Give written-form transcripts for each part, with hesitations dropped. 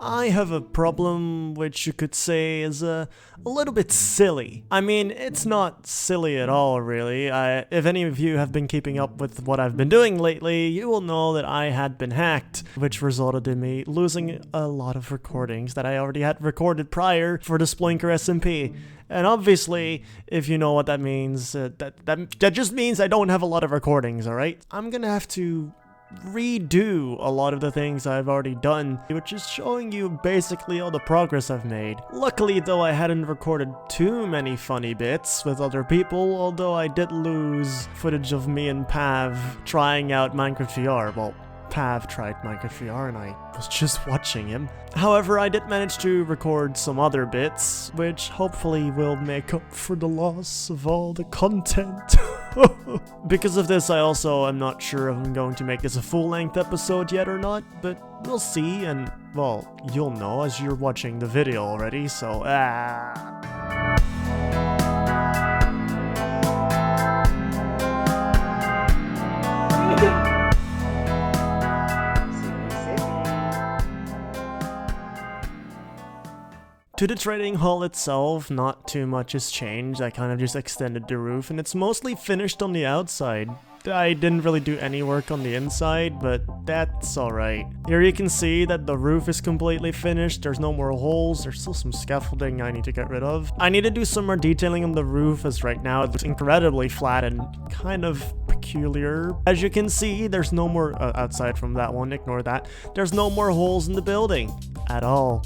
I have a problem which you could say is a little bit silly. I mean, it's not silly at all, really. If any of you have been keeping up with what I've been doing lately, you will know that I had been hacked, which resulted in me losing a lot of recordings that I already had recorded prior for the SploinkerSMP. And obviously, if you know what that means, that just means I don't have a lot of recordings, alright? I'm gonna have to redo a lot of the things I've already done, which is showing you basically all the progress I've made. Luckily though, I hadn't recorded too many funny bits with other people, although I did lose footage of me and Pav trying out Minecraft VR. Well, Pav tried Minecraft VR and I was just watching him. However, I did manage to record some other bits, which hopefully will make up for the loss of all the content. Because of this, I also am not sure if I'm going to make this a full-length episode yet or not, but we'll see, and, well, you'll know as you're watching the video already, so, To the trading hall itself, not too much has changed. I kind of just extended the roof, and it's mostly finished on the outside. I didn't really do any work on the inside, but that's alright. Here you can see that the roof is completely finished. There's no more holes. There's still some scaffolding I need to get rid of. I need to do some more detailing on the roof, as right now it looks incredibly flat and kind of peculiar. As you can see, there's no more, outside from that one, ignore that. There's no more holes in the building. At all.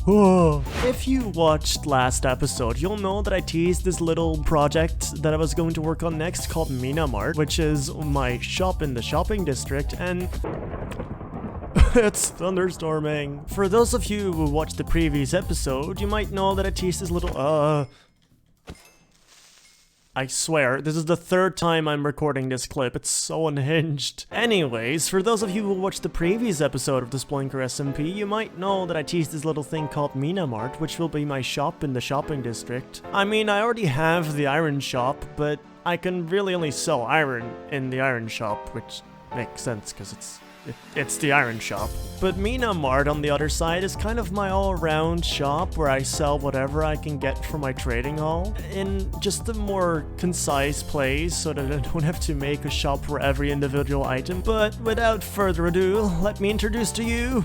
If you watched last episode, you'll know that I teased this little project that I was going to work on next called Mina Mar, which is my shop in the shopping district, and it's thunderstorming. For those of you who watched the previous episode, you might know that I teased this little, I swear, this is the third time I'm recording this clip. It's so unhinged. Anyways, for those of you who watched the previous episode of the SploinkerSMP, you might know that I teased this little thing called MinaMart, which will be my shop in the shopping district. I mean, I already have the iron shop, but I can really only sell iron in the iron shop, which makes sense because it's the iron shop. But Mina Mart on the other side is kind of my all-around shop where I sell whatever I can get from my trading hall in just a more concise place so that I don't have to make a shop for every individual item. But without further ado, let me introduce to you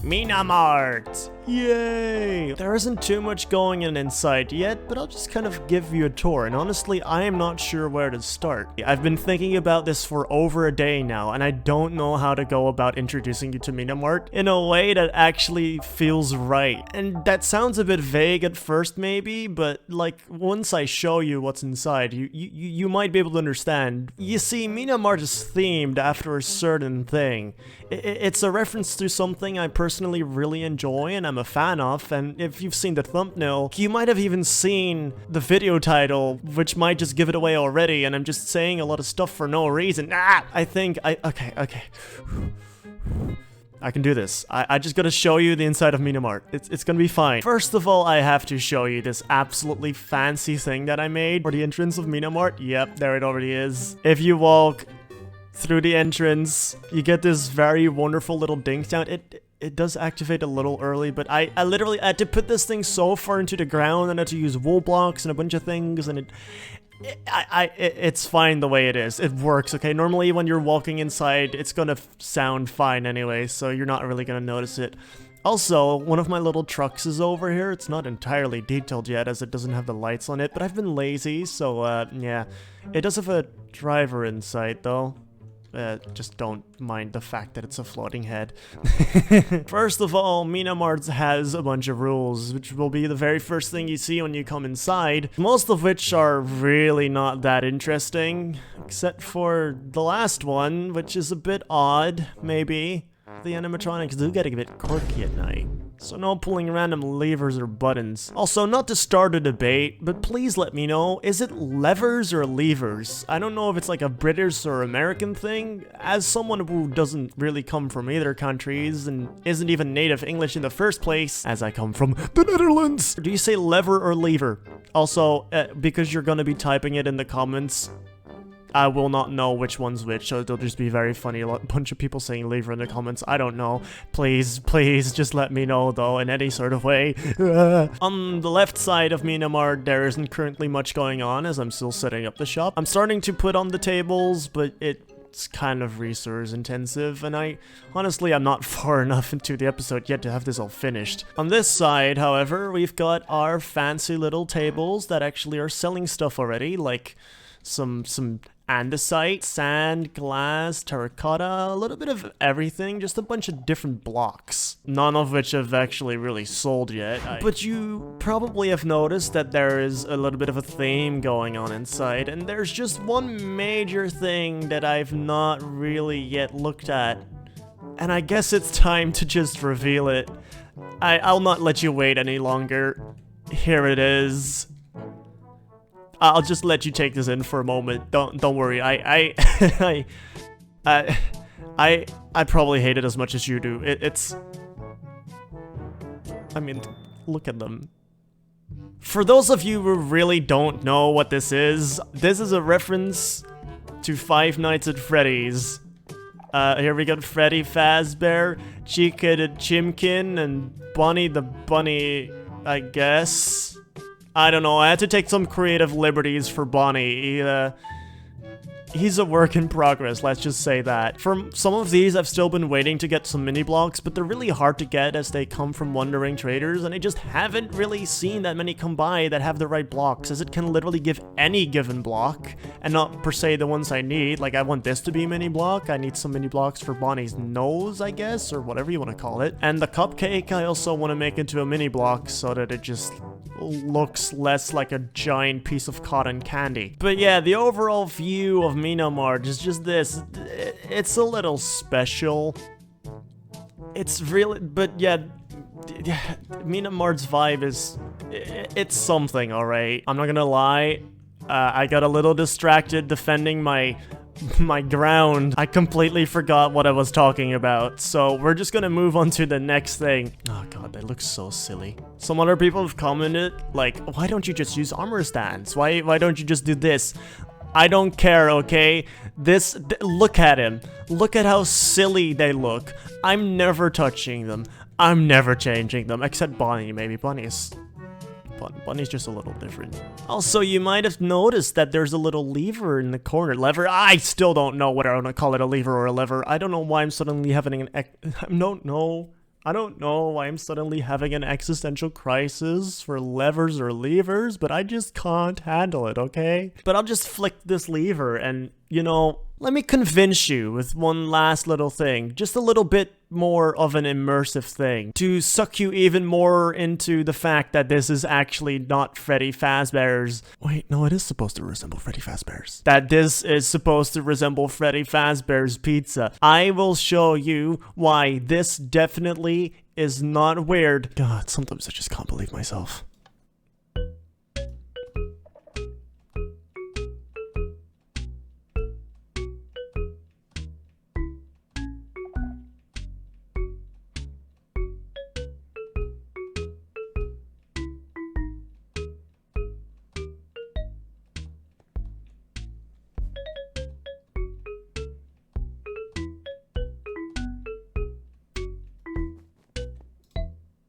Mina Mart! Yay! There isn't too much going on inside yet, but I'll just kind of give you a tour, and honestly, I am not sure where to start. I've been thinking about this for over a day now, and I don't know how to go about introducing you to Mina Mart in a way that actually feels right. And that sounds a bit vague at first maybe, but like, once I show you what's inside, you might be able to understand. You see, Mina Mart is themed after a certain thing. It's a reference to something I personally really enjoy and I'm a fan of, and if you've seen the thumbnail, you might have even seen the video title, which might just give it away already, and I'm just saying a lot of stuff for no reason. Okay. I can do this. I just gotta show you the inside of Mina Mart. It's gonna be fine. First of all, I have to show you this absolutely fancy thing that I made for the entrance of Mina Mart. Yep, there it already is. If you walk through the entrance, you get this very wonderful little ding sound. It does activate a little early, but I literally had to put this thing so far into the ground and I had to use wool blocks and a bunch of things, and it's fine the way it is. It works, okay? Normally when you're walking inside, it's gonna sound fine anyway, so you're not really gonna notice it. Also, one of my little trucks is over here. It's not entirely detailed yet as it doesn't have the lights on it, but I've been lazy, so yeah. It does have a driver inside though. Just don't mind the fact that it's a floating head. First of all, Mina Mart has a bunch of rules, which will be the very first thing you see when you come inside, most of which are really not that interesting, except for the last one, which is a bit odd, maybe. The animatronics do get a bit quirky at night, so no pulling random levers or buttons. Also, not to start a debate, but please let me know, is it levers or levers? I don't know if it's like a British or American thing. As someone who doesn't really come from either countries and isn't even native English in the first place, as I come from the Netherlands, do you say lever or lever? Also, because you're gonna be typing it in the comments, I will not know which one's which, so it'll just be very funny. A bunch of people saying leave in the comments. I don't know. Please, please, just let me know, though, in any sort of way. On the left side of Mina Mar, there isn't currently much going on, as I'm still setting up the shop. I'm starting to put on the tables, but it's kind of resource intensive, and honestly, I'm not far enough into the episode yet to have this all finished. On this side, however, we've got our fancy little tables that actually are selling stuff already, like some andesite, sand, glass, terracotta, a little bit of everything, just a bunch of different blocks. None of which have actually really sold yet. But you probably have noticed that there is a little bit of a theme going on inside, and there's just one major thing that I've not really yet looked at. And I guess it's time to just reveal it. I'll not let you wait any longer. Here it is. I'll just let you take this in for a moment. Don't worry. I probably hate it as much as you do. I mean, look at them. For those of you who really don't know what this is a reference to Five Nights at Freddy's. Here we got Freddy Fazbear, Chica the Chimkin, and Bunny the Bunny, I guess. I don't know, I had to take some creative liberties for Bonnie. He's a work in progress, let's just say that. For some of these, I've still been waiting to get some mini blocks, but they're really hard to get as they come from wandering traders, and I just haven't really seen that many come by that have the right blocks, as it can literally give any given block, and not per se the ones I need. Like, I want this to be a mini block, I need some mini blocks for Bonnie's nose, I guess, or whatever you want to call it. And the cupcake, I also want to make into a mini block so that it just looks less like a giant piece of cotton candy. But yeah, the overall view of MinaMart is just this. It's a little special. It's really, but yeah, MinaMart's vibe is, it's something, alright? I'm not gonna lie, I got a little distracted defending my ground. I completely forgot what I was talking about, so we're just gonna move on to the next thing. Oh god, they look so silly. Some other people have commented, like, why don't you just use armor stands? Why don't you just do this? I don't care, okay? Look at him. Look at how silly they look. I'm never touching them. I'm never changing them, except Bonnie, maybe. Bunny's just a little different. Also, you might have noticed that there's a little lever in the corner. Lever? I still don't know whether I want to call it a lever or a lever. I don't know why I'm suddenly having an I don't know why I'm suddenly having an existential crisis for levers or levers, but I just can't handle it, okay? But I'll just flick this lever and, you know, let me convince you with one last little thing. Just a little bit more of an immersive thing. To suck you even more into the fact that this is actually not Freddy Fazbear's... Wait, no, it is supposed to resemble Freddy Fazbear's. That this is supposed to resemble Freddy Fazbear's pizza. I will show you why this definitely is not weird. God, sometimes I just can't believe myself.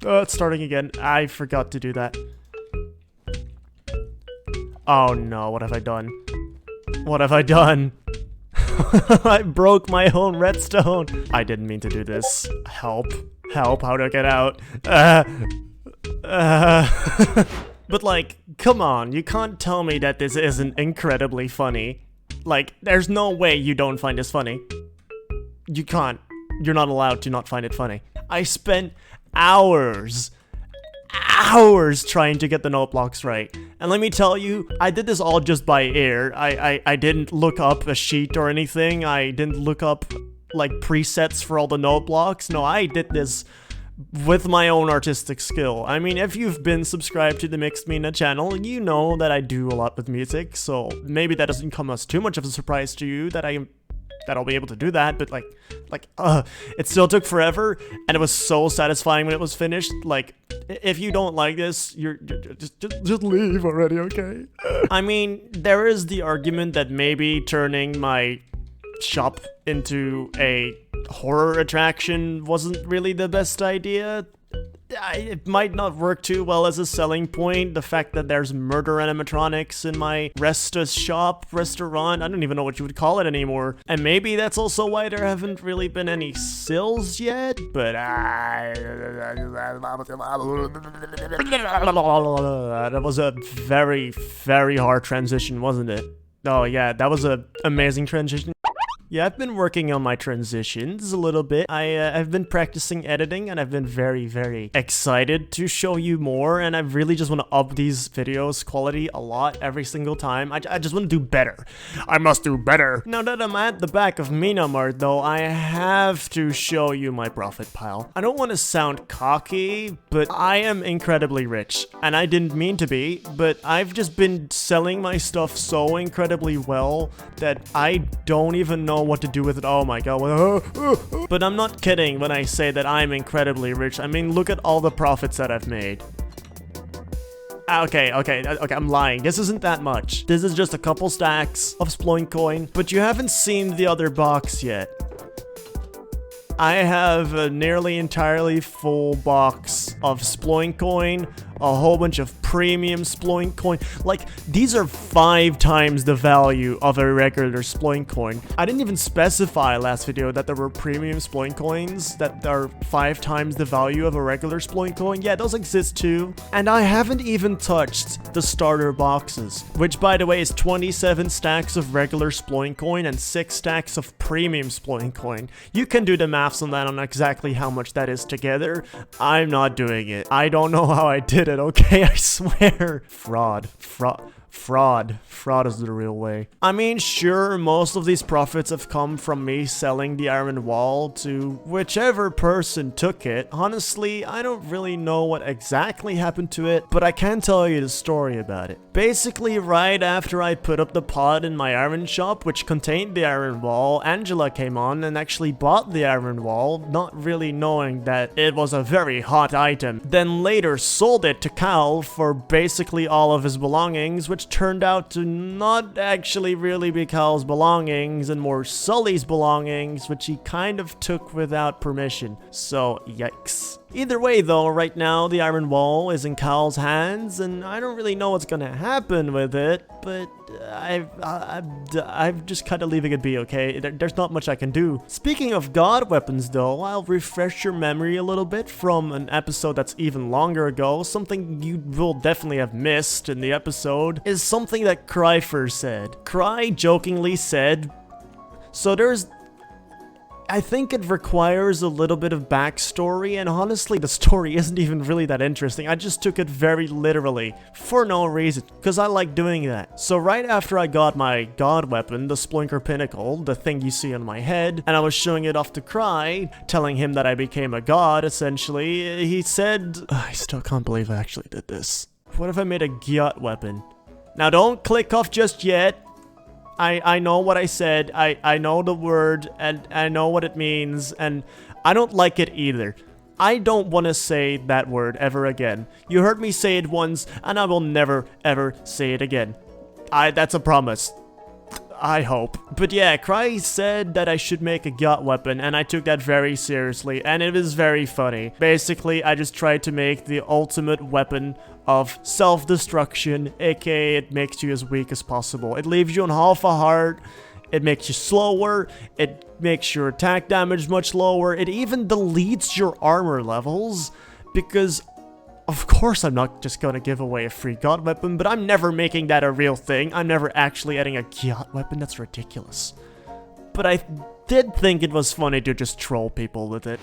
It's starting again. I forgot to do that. Oh no, what have I done? What have I done? I broke my own redstone. I didn't mean to do this. Help. Help, how do I get out? But like, come on, you can't tell me that this isn't incredibly funny. Like, there's no way you don't find this funny. You can't. You're not allowed to not find it funny. I spent hours trying to get the note blocks right. And let me tell you, I did this all just by ear. I didn't look up a sheet or anything. I didn't look up, like, presets for all the note blocks. No, I did this with my own artistic skill. I mean, if you've been subscribed to the Mixed Mina channel, you know that I do a lot with music, so maybe that doesn't come as too much of a surprise to you that that I'll be able to do that, but it still took forever, and it was so satisfying when it was finished. Like, if you don't like this, just leave already, okay? I mean, there is the argument that maybe turning my shop into a horror attraction wasn't really the best idea. It might not work too well as a selling point, the fact that there's murder animatronics in my restaurant, I don't even know what you would call it anymore. And maybe that's also why there haven't really been any sales yet, but that was a very, very hard transition, wasn't it? Oh yeah, that was an amazing transition. Yeah, I've been working on my transitions a little bit. I've been practicing editing, and I've been very, very excited to show you more, and I really just want to up these videos' quality a lot every single time. I just want to do better. I must do better. Now that I'm at the back of MinaMart, though, I have to show you my profit pile. I don't want to sound cocky, but I am incredibly rich, and I didn't mean to be, but I've just been selling my stuff so incredibly well that I don't even know what to do with it. Oh my god. But I'm not kidding when I say that I'm incredibly rich. I mean, look at all the profits that I've made. Okay, I'm lying. This isn't that much. This is just a couple stacks of Sploincoin, but you haven't seen the other box yet. I have a nearly entirely full box of Sploincoin, a whole bunch of premium Sploincoin. Like, these are 5 times the value of a regular Sploincoin. I didn't even specify last video that there were premium Sploincoins that are 5 times the value of a regular Sploincoin. Yeah, those exist too. And I haven't even touched the starter boxes, which by the way is 27 stacks of regular Sploincoin and 6 stacks of premium Sploincoin. You can do the maths on that, on exactly how much that is together. I'm not doing it. I don't know how I did it, okay? I swear. Fraud is the real way. I mean, sure, most of these profits have come from me selling the iron wall to whichever person took it. Honestly, I don't really know what exactly happened to it, but I can tell you the story about it. Basically, right after I put up the pod in my iron shop, which contained the iron wall, Angela came on and actually bought the iron wall, not really knowing that it was a very hot item. Then later sold it to Cal for basically all of his belongings, which turned out to not actually really be Cal's belongings and more Sully's belongings, which he kind of took without permission. So, yikes. Either way though, right now the iron wall is in Cal's hands, and I don't really know what's gonna happen with it, but I'm just kind of leaving it be, okay? There's not much I can do. Speaking of god weapons though, I'll refresh your memory a little bit from an episode that's even longer ago. Something you will definitely have missed in the episode is something that Cryfer said. Cry jokingly said, so I think it requires a little bit of backstory, and honestly, the story isn't even really that interesting. I just took it very literally, for no reason, because I like doing that. So right after I got my god weapon, the Sploinker Pinnacle, the thing you see on my head, and I was showing it off to Cry, telling him that I became a god, essentially, he said, I still can't believe I actually did this. What if I made a gyat weapon? Now don't click off just yet. I know what I said, I know the word, and I know what it means, and I don't like it either. I don't want to say that word ever again. You heard me say it once, and I will never, ever say it again. That's a promise. I hope. But yeah, Cry said that I should make a gyat weapon, and I took that very seriously, and it was very funny. Basically, I just tried to make the ultimate weapon of self-destruction, aka it makes you as weak as possible. It leaves you on half a heart, it makes you slower, it makes your attack damage much lower, it even deletes your armor levels, because of course I'm not just gonna give away a free god weapon, but I'm never making that a real thing. I'm never actually adding a gyat weapon, that's ridiculous. But I did think it was funny to just troll people with it.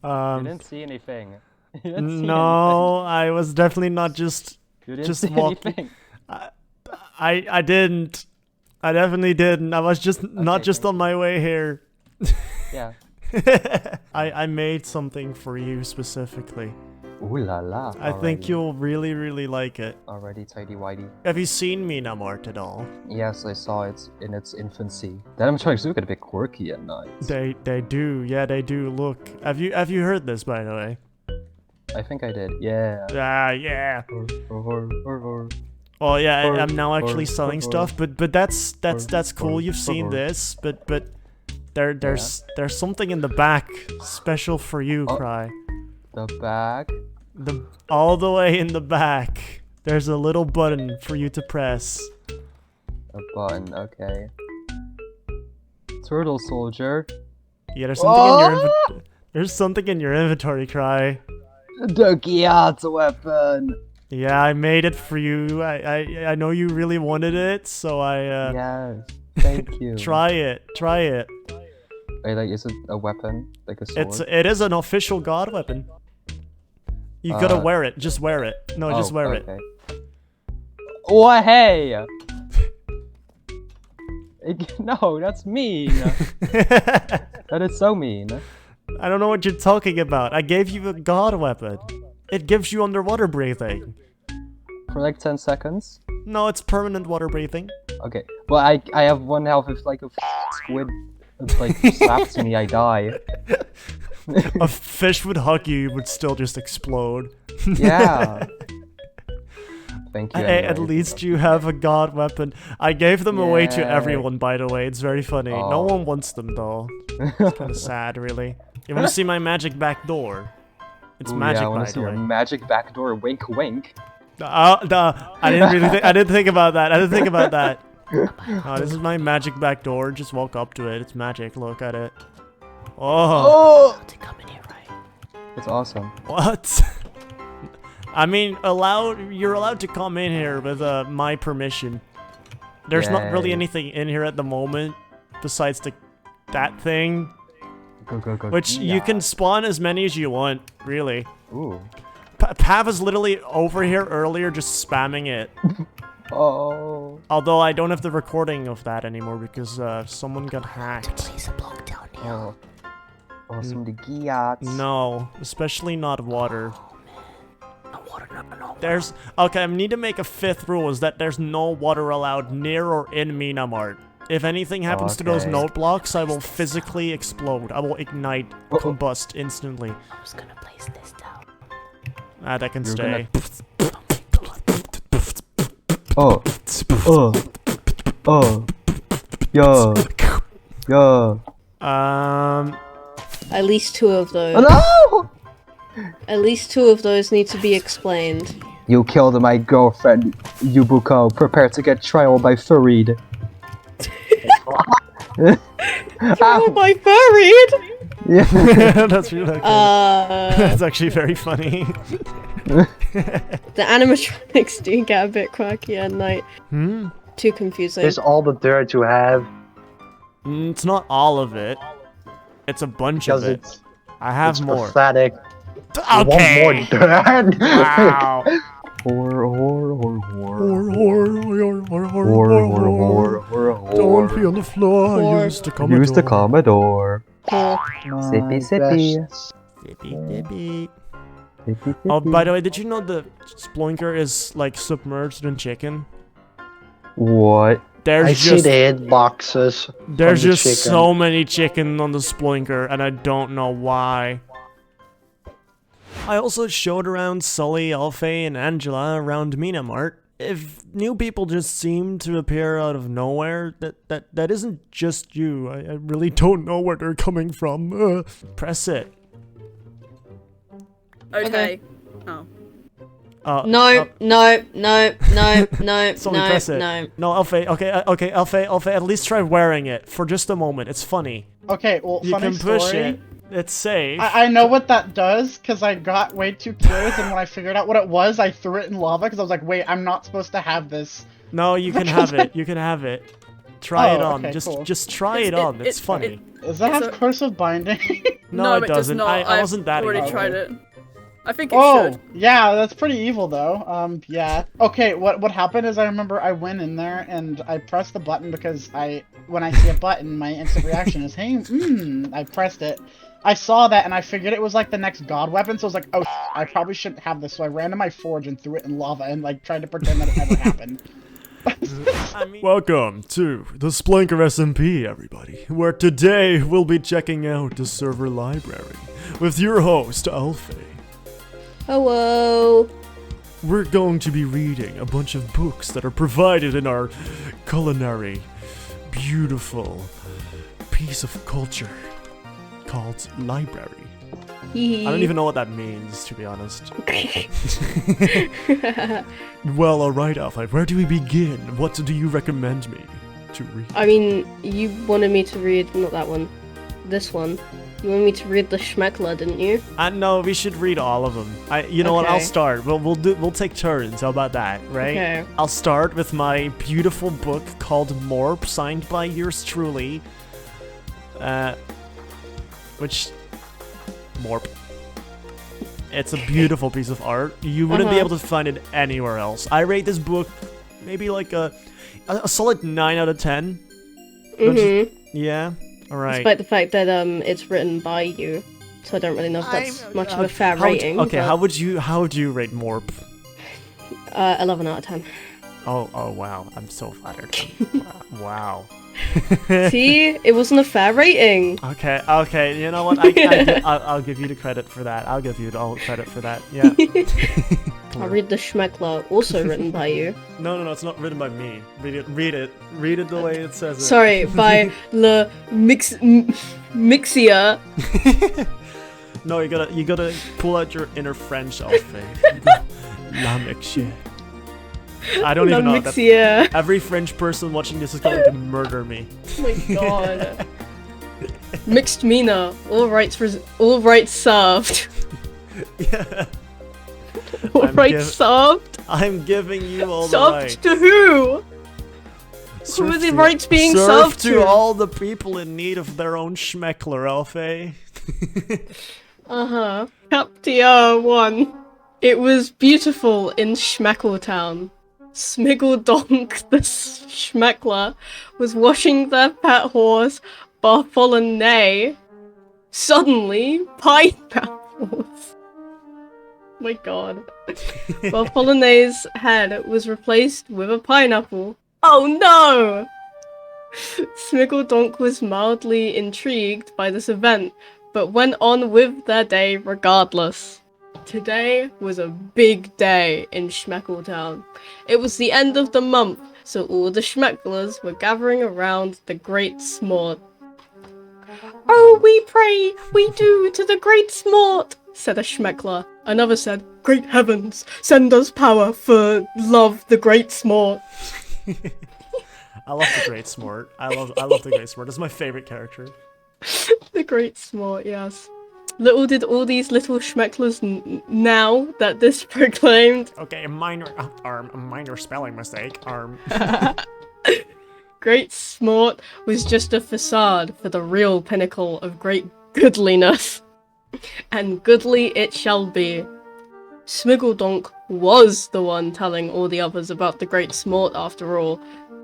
I didn't see anything. You didn't see No, I was definitely not just anything. You didn't just see walking. anything. I didn't. I definitely didn't. I was just not just thank on my way here. Yeah. I made something for you specifically. Ooh la la. I think you'll really like it. Already tidy whitey. Have you seen MinaMart at all? Yes, I saw it in its infancy. The animatronics do get a bit quirky at night. They do. Yeah, they do. Look. Have you heard this, by the way? I think I did. Yeah. Ah, yeah. Or. Oh yeah, I'm now actually selling stuff, but that's cool. You've seen this, but there's something in the back special for you, Cry. The bag. All the way in the back. There's a little button for you to press. A button. Okay. Turtle soldier. Yeah, there's something in your inventory, Cry. The Gyat's weapon. Yeah, I made it for you. I know you really wanted it, so I Yes. Thank you. Try it. Wait, like, is it a weapon? Like a sword? It is an official god weapon. You gotta wear it. Just wear it. No, just wear it. Oh, hey! No, that's mean. That is so mean. I don't know what you're talking about. I gave you a god weapon. It gives you underwater breathing. For like 10 seconds? No, it's permanent water breathing. Okay. Well, I have 1 health. If like a squid like slaps me, I die. A fish would hug you, you would still just explode. Yeah. Thank you. Hey, Anyway. at least you have a god weapon. I gave them away to everyone, by the way. It's very funny. No one wants them, though. It's kind of sad, really. You want to see my magic back door? It's magic, yeah, I by want to see the your way. magic back door. Wink, wink. I didn't think about that. I didn't think about that. This is my magic back door. Just walk up to it. It's magic. Look at it. Oh. To come in here, right? That's awesome. What? I mean, you're allowed to come in here with my permission. There's not really anything in here at the moment besides that thing. Go. Which you can spawn as many as you want, really. Ooh. Pav was literally over here earlier just spamming it. Oh. Although I don't have the recording of that anymore because someone got hacked. Place a block down here. Oh, some of the Gyats. No, especially not water. No water, no. Okay, I need to make a 5th rule, is that there's no water allowed near or in MinaMart. If anything happens to those note blocks, I will physically explode. I will ignite, combust instantly. I'm just gonna place this down. That can stay. Yo. At least 2 of those. Oh, no! At least 2 of those need to be explained. You killed my girlfriend, Yubuko. Prepare to get trial by Farid. Oh, my furried! Yeah. That's really okay. That's actually very funny. The animatronics do get a bit quirky at night. Too confusing. It's all the dirt you have. It's not all of it. It's a bunch of it. I have more. Pathetic. Okay. You want more dirt? Wow. Don't be on the floor. Use the Commodore. Use the Commodore. Sippy, sippy. Sippy, sippy. Oh, by the way, did you know the Sploinker is like submerged in chicken? What? I see the hitboxes. There's from the just chicken. so many chicken on the Sploinker, and I don't know why. I also showed around Sully, Alfie, and Angela around MinaMart. If new people just seem to appear out of nowhere, that isn't just you. I really don't know where they're coming from. Press it. Okay. Oh. No. Sully, press it. No, Alfie. Okay, Alfie. At least try wearing it for just a moment. It's funny. Okay, well, You funny can push story. it. It's safe. I know what that does, because I got way too curious, and when I figured out what it was, I threw it in lava, because I was like, wait, I'm not supposed to have this. No, you can have it. You can have it. Try it on. Okay, cool. Just try it on. It's funny. Does that have cursive binding? No, it doesn't. Not. I wasn't that I've already into tried it. it. I think it Oh, should. yeah, that's pretty evil though. Yeah. Okay, what happened is I remember I went in there and I pressed the button because when I see a button, my instant reaction is, hey, I pressed it. I saw that and I figured it was like the next god weapon, so I was like, oh, I probably shouldn't have this. So I ran to my forge and threw it in lava and like tried to pretend that it never happened. Welcome to the SploinkerSMP, everybody, where today we'll be checking out the server library with your host, Alfie. Hello. We're going to be reading a bunch of books that are provided in our culinary, beautiful piece of culture called library. I don't even know what that means, to be honest. Well, alright, Alfie, where do we begin? What do you recommend me to read? I mean, you wanted me to read, not that one, this one. You wanted me to read the Schmeckler, didn't you? No, we should read all of them. You know what? I'll Okay. start. We'll take turns. How about that, right? Okay. I'll start with my beautiful book called Morp, signed by yours truly. Which Morp. It's a beautiful piece of art. You wouldn't be able to find it anywhere else. I rate this book maybe like a solid 9 out of 10. Yeah. All right. Despite the fact that it's written by you, so I don't really know if that's much of a fair rating. Okay, but, how would you rate Morp? 11 out of 10. Oh wow, I'm so flattered. Wow. See, it wasn't a fair rating. Okay, you know what? I'll give you the credit for that. I'll give you all the credit for that. Yeah. I'll read the Schmeckler, also written by you. No, it's not written by me. Read it the way it says it. Sorry, by Le Mixia. No, you gotta pull out your inner French, Alfie. La Mixie. I don't even know. Mixia. Every French person watching this is going to murder me. Oh my god. Mixed Mina. All rights served. Yeah. All rights served? I'm giving you all the Served rights. to who? Who are the rights being served to all the people in need of their own Schmeckler, Alfie. Captia 1. It was beautiful in Schmeckeltown. Smiggledonk the Schmeckler was washing their pet horse, Bartholomew. Suddenly, pineapples. My god. Bartholomew's head was replaced with a pineapple. Oh no! Smiggledonk was mildly intrigued by this event, but went on with their day regardless. Today was a big day in Schmeckeltown. It was the end of the month, so all the Schmecklers were gathering around the Great Smort. Oh, we pray, we do to the Great Smort, said a Schmeckler. Another said, Great heavens, send us power for love the Great Smort. I love the Great Smart. I love the Great Smart. It's my favorite character. The Great Smort, yes. Little did all these little Schmecklers now that this proclaimed. Okay, a minor spelling mistake. Great Smort was just a facade for the real pinnacle of great goodliness. And goodly it shall be. Smiggledonk was the one telling all the others about the Great Smort after all.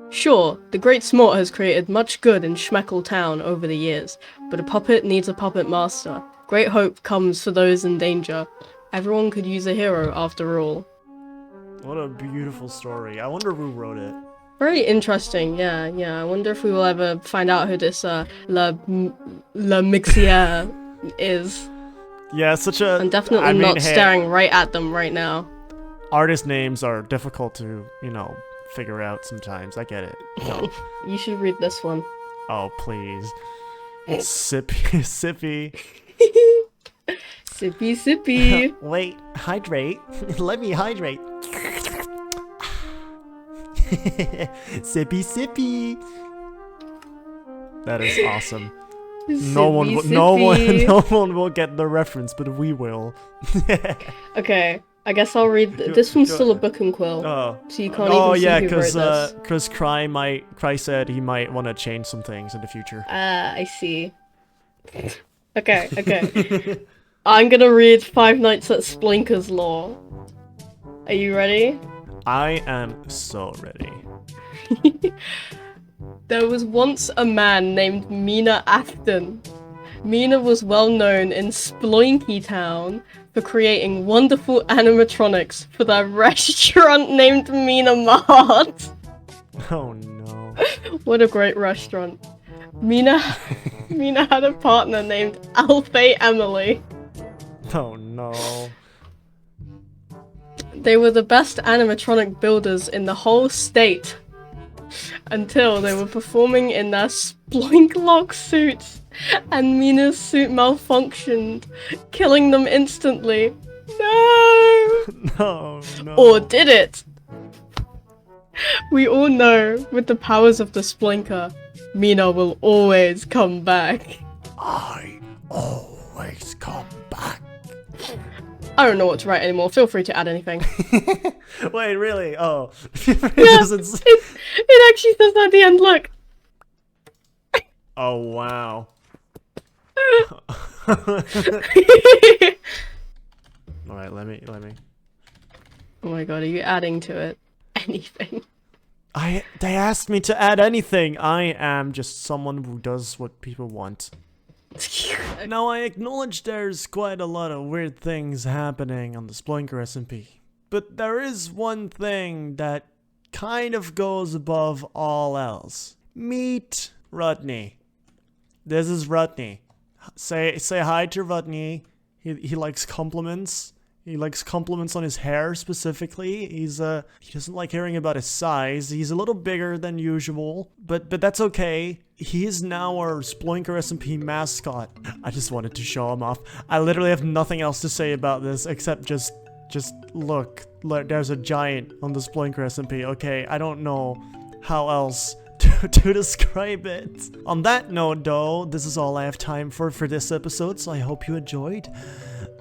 Sure, the Great Smort has created much good in Schmeckeltown over the years, but a puppet needs a puppet master. Great hope comes for those in danger. Everyone could use a hero after all. What a beautiful story. I wonder who wrote it. Very interesting, yeah. I wonder if we will ever find out who this La Mixia is. Yeah, such a... I'm definitely not staring right at them right now. Artist names are difficult to, figure out sometimes. I get it. No. You should read this one. Oh, please. Sippy. Sippy. Wait, hydrate. Let me hydrate. Sippy. That is awesome. No one will get the reference, but we will. Okay, I guess I'll read. This one's still a book and quill, Oh, so you can't even see who wrote this. because Cry said he might want to change some things in the future. I see. Okay. I'm gonna read Five Nights at Splinker's lore. Are you ready? I am so ready. There was once a man named Mina Afton. Mina was well known in Sploinky Town for creating wonderful animatronics for their restaurant named Mina Mart. Oh no. What a great restaurant. Mina had a partner named Alfie Emily. Oh no. They were the best animatronic builders in the whole state. Until they were performing in their Sploinklock suits, and Mina's suit malfunctioned, killing them instantly. No! No, no. Or did it? We all know, with the powers of the Sploinker, Mina will always come back. I always come back. I don't know what to write anymore, feel free to add anything. Wait, really? Oh. Yeah, it actually says that at the end, look. Oh, wow. Alright, let me. Oh my god, are you adding to it? Anything? They asked me to add anything. I am just someone who does what people want. Now I acknowledge there's quite a lot of weird things happening on the SploinkerSMP, but there is one thing that kind of goes above all else. Meet Rodney. This is Rodney. Say hi to Rodney. He likes compliments. He likes compliments on his hair specifically. He doesn't like hearing about his size. He's a little bigger than usual, but that's okay. He is now our SploinkerSMP mascot. I just wanted to show him off. I literally have nothing else to say about this except just look. There's a giant on the SploinkerSMP. Okay, I don't know how else to describe it. On that note though, this is all I have time for this episode, so I hope you enjoyed.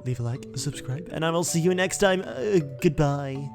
Leave a like, subscribe, and I will see you next time. Goodbye.